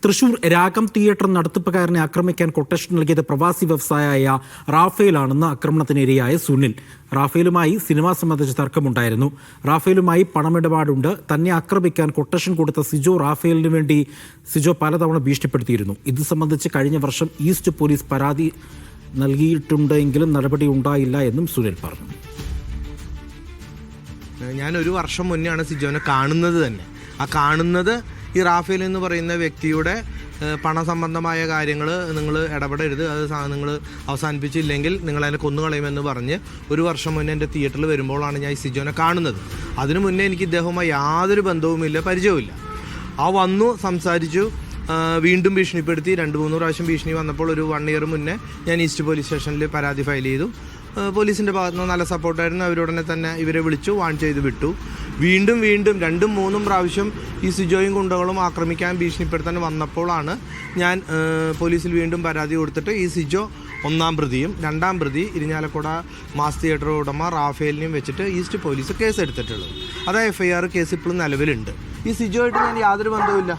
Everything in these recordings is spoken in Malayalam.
തൃശൂർ രാഗം തിയേറ്റർ നടത്തിപ്പുകാരനെ ആക്രമിക്കാൻ കൊട്ടേഷൻ നൽകിയത് പ്രവാസി വ്യവസായിയായ റാഫേലാണെന്ന് ആക്രമണത്തിനിരയായ സുനിൽ. റാഫേലുമായി സിനിമ സംബന്ധിച്ച് തർക്കമുണ്ടായിരുന്നു. റാഫേലുമായി പണമിടപാടുണ്ട്. തന്നെ ആക്രമിക്കാൻ കൊട്ടേഷൻ കൊടുത്ത സിജോ റാഫേലിന് വേണ്ടി പലതവണ ഭീഷണിപ്പെടുത്തിയിരുന്നു. ഇത് സംബന്ധിച്ച് കഴിഞ്ഞ വർഷം ഈസ്റ്റ് പോലീസ് പരാതി നൽകിയിട്ടുണ്ടെങ്കിലും നടപടി ഉണ്ടായില്ല എന്നും സുനിൽ പറഞ്ഞു. ഞാൻ ഒരു വർഷം മുന്നെയാണ് സിജോനെ കാണുന്നത് തന്നെ. ആ കാണുന്നത് ഈ റാഫേൽ എന്ന് പറയുന്ന വ്യക്തിയുടെ പണസംബന്ധമായ കാര്യങ്ങൾ നിങ്ങൾ ഇടപെടരുത്, അത് നിങ്ങൾ അവസാനിപ്പിച്ചില്ലെങ്കിൽ നിങ്ങളതിനെ കൊന്നുകളയുമെന്ന് പറഞ്ഞ് ഒരു വർഷം മുന്നേ എൻ്റെ തിയേറ്ററിൽ വരുമ്പോഴാണ് ഞാൻ ഈ സിജോനെ കാണുന്നത്. അതിനു മുന്നേ എനിക്ക് ഇദ്ദേഹവുമായി യാതൊരു ബന്ധവുമില്ല, പരിചയവുമില്ല. ആ വന്നു, സംസാരിച്ചു, വീണ്ടും ഭീഷണിപ്പെടുത്തി. 2-3 പ്രാവശ്യം ഭീഷണി വന്നപ്പോൾ ഒരു 1 ഇയർ മുന്നേ ഞാൻ ഈസ്റ്റ് പോലീസ് സ്റ്റേഷനിൽ പരാതി ഫയൽ ചെയ്തു. പോലീസിൻ്റെ ഭാഗത്ത് നിന്ന് നല്ല സപ്പോർട്ടായിരുന്നു. അവരുടനെ തന്നെ ഇവരെ വിളിച്ചു, വാൺ ചെയ്ത് വിട്ടു. വീണ്ടും 2-3 പ്രാവശ്യം ഈ സിജോയും ഗുണ്ടകളും ആക്രമിക്കാൻ ഭീഷണിപ്പെടുത്താൻ വന്നപ്പോഴാണ് ഞാൻ പോലീസിൽ വീണ്ടും പരാതി കൊടുത്തിട്ട് ഈ സിജോ 1-ാം പ്രതിയും 2-ാം പ്രതി ഇരിഞ്ഞാലക്കുട മാസ് തിയേറ്റർ ഉടമ റാഫേലിനെയും വെച്ചിട്ട് ഈസ്റ്റ് പോലീസ് കേസ് എടുത്തിട്ടുള്ളത്. അത് FIR കേസ് ഇപ്പോഴും നിലവിലുണ്ട്. ഈ സിജോ ആയിട്ട് ഞാൻ യാതൊരു ബന്ധവുമില്ല.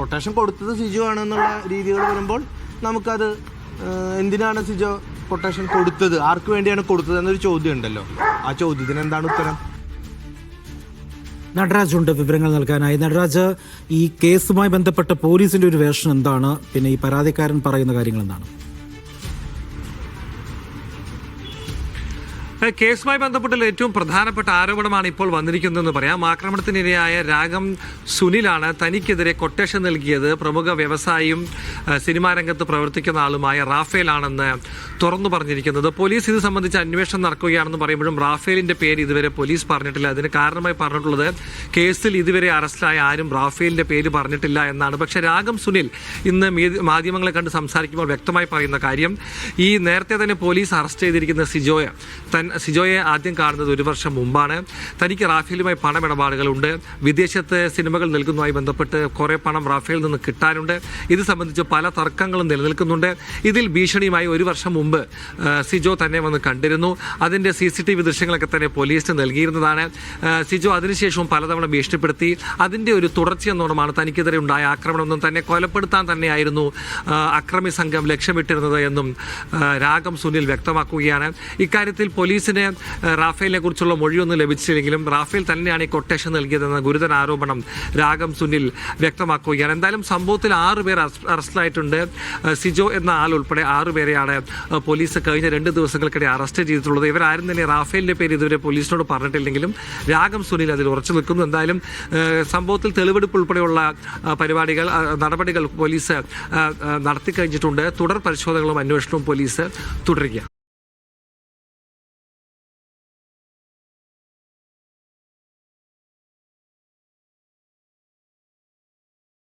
കൊട്ടേഷൻ കൊടുത്തത് സിജോ ആണെന്നുള്ള രീതികൾ വരുമ്പോൾ നമുക്കത് എന്തിനാണ് സിജോ കൊട്ടേഷൻ കൊടുത്തത്, ആർക്ക് വേണ്ടിയാണ് കൊടുത്തത് എന്നൊരു ചോദ്യം ഉണ്ടല്ലോ. ആ ചോദ്യത്തിന് എന്താണ് ഉത്തരം? നടരാജ് ഉണ്ട് വിവരങ്ങൾ നൽകാനായി. നടരാജ്, ഈ കേസുമായി ബന്ധപ്പെട്ട പോലീസിന്റെ ഒരു വേർഷൻ എന്താണ്? പിന്നെ ഈ പരാതിക്കാരൻ പറയുന്ന കാര്യങ്ങൾ എന്താണ്? കേസുമായി ബന്ധപ്പെട്ടുള്ള ഏറ്റവും പ്രധാനപ്പെട്ട ആരോപണമാണ് ഇപ്പോൾ വന്നിരിക്കുന്നതെന്ന് പറയാം. ആക്രമണത്തിനിരയായ രാഗം സുനിലാണ് തനിക്കെതിരെ കൊട്ടേഷൻ നൽകിയത് പ്രമുഖ വ്യവസായിയും സിനിമാ രംഗത്ത് പ്രവർത്തിക്കുന്ന ആളുമായ റാഫേലാണെന്ന് തുറന്നു പറഞ്ഞിരിക്കുന്നത്. പോലീസ് ഇത് സംബന്ധിച്ച് അന്വേഷണം നടക്കുകയാണെന്ന് പറയുമ്പോഴും റാഫേലിന്റെ പേര് ഇതുവരെ പോലീസ് പറഞ്ഞിട്ടില്ല. അതിന് കാരണമായി പറഞ്ഞിട്ടുള്ളത് കേസിൽ ഇതുവരെ അറസ്റ്റിലായ ആരും റാഫേലിന്റെ പേര് പറഞ്ഞിട്ടില്ല എന്നാണ്. പക്ഷേ രാഗം സുനിൽ ഇന്ന് മാധ്യമങ്ങളെ കണ്ട് സംസാരിക്കുമ്പോൾ വ്യക്തമായി പറയുന്ന കാര്യം, ഈ നേരത്തെ തന്നെ പോലീസ് അറസ്റ്റ് ചെയ്തിരിക്കുന്ന സിജോയെ ആദ്യം കാണുന്നത് 1 വർഷം മുമ്പാണ്. തനിക്ക് റാഫേലുമായി പണമിടപാടുകളുണ്ട്. വിദേശത്ത് സിനിമകൾ നൽകുന്നതുമായി ബന്ധപ്പെട്ട് കുറേ പണം റാഫേലിൽ നിന്ന് കിട്ടാനുണ്ട്. ഇത് സംബന്ധിച്ച് പല തർക്കങ്ങളും നിലനിൽക്കുന്നുണ്ട്. ഇതിൽ ഭീഷണിയുമായി 1 വർഷം മുമ്പ് സിജോ തന്നെ വന്ന് കണ്ടിരുന്നു. അതിൻ്റെ CCTV ദൃശ്യങ്ങളൊക്കെ തന്നെ പോലീസിന് നൽകിയിരുന്നതാണ്. സിജോ അതിനുശേഷവും പലതവണ ഭീഷണിപ്പെടുത്തി. അതിൻ്റെ ഒരു തുടർച്ചയെന്നോണമാണ് തനിക്കെതിരെ ഉണ്ടായ ആക്രമണമെന്നും തന്നെ കൊലപ്പെടുത്താൻ തന്നെയായിരുന്നു അക്രമി സംഘം ലക്ഷ്യമിട്ടിരുന്നത് എന്നും രാഗം സുനിൽ വ്യക്തമാക്കുകയാണ്. ഇക്കാര്യത്തിൽ പോലീസിന് റാഫേലിനെ കുറിച്ചുള്ള മൊഴിയൊന്നും ലഭിച്ചില്ലെങ്കിലും റാഫേൽ തന്നെയാണ് ഈ കൊട്ടേഷൻ നൽകിയതെന്ന ഗുരുതര ആരോപണം രാഗം സുനിൽ വ്യക്തമാക്കുകയാണ്. എന്തായാലും സംഭവത്തിൽ 6 പേർ അറസ്റ്റിലായിട്ടുണ്ട്. സിജോ എന്ന ആൾ ഉൾപ്പെടെ 6 പേരെയാണ് പോലീസ് കഴിഞ്ഞ 2 ദിവസങ്ങൾക്കിടെ അറസ്റ്റ് ചെയ്തിട്ടുള്ളത്. ഇവരാരും തന്നെ റാഫേലിന്റെ പേര് ഇതുവരെ പോലീസിനോട് പറഞ്ഞിട്ടില്ലെങ്കിലും രാഗം സുനിൽ അതിൽ ഉറച്ചു നിൽക്കുന്നു. എന്തായാലും സംഭവത്തിൽ തെളിവെടുപ്പ് ഉൾപ്പെടെയുള്ള നടപടികൾ പോലീസ് നടത്തിക്കഴിഞ്ഞിട്ടുണ്ട്. തുടർ പരിശോധനകളും അന്വേഷണവും പോലീസ് തുടരുകയാണ്.